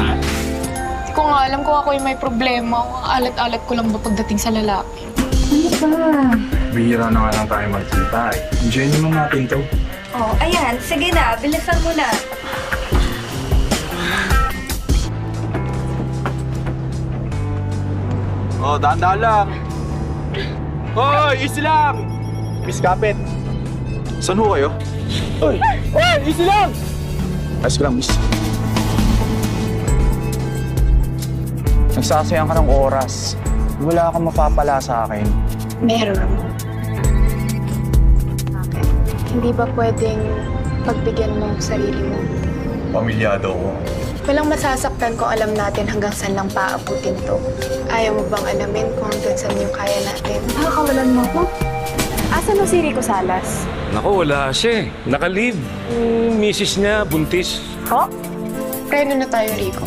Hindi ko nga alam kung ako yung may problema. Alat-alat ko lang ba pagdating sa lalaki? Ano ba? Bihira na nga lang tayo magkita eh. Enjoy naman natin to. Oh, ayan. Sige na. Bilisan mo na. Oh, dahan-dahan lang. Hoy, easy lang! Miss Kapit. Saan ho kayo? Hoy! Hoy, easy lang! Ayos ko lang, miss. Nagsasayang ka ng oras. Wala kang mapapala sa akin. Meron. Okay. Hindi ba pwedeng pagbigyan mo ang sarili mo? Pamilyado ko. Walang masasaktan kung alam natin hanggang saan lang paabutin to. Ayaw mo bang alamin kung hanggang saan yung kaya natin? Nakakawalan mo ko? Asan mo si Rico Salas? Naku, wala siya eh. Naka-leave. Yung misis niya, buntis. Ho? Preno na tayo, Rico.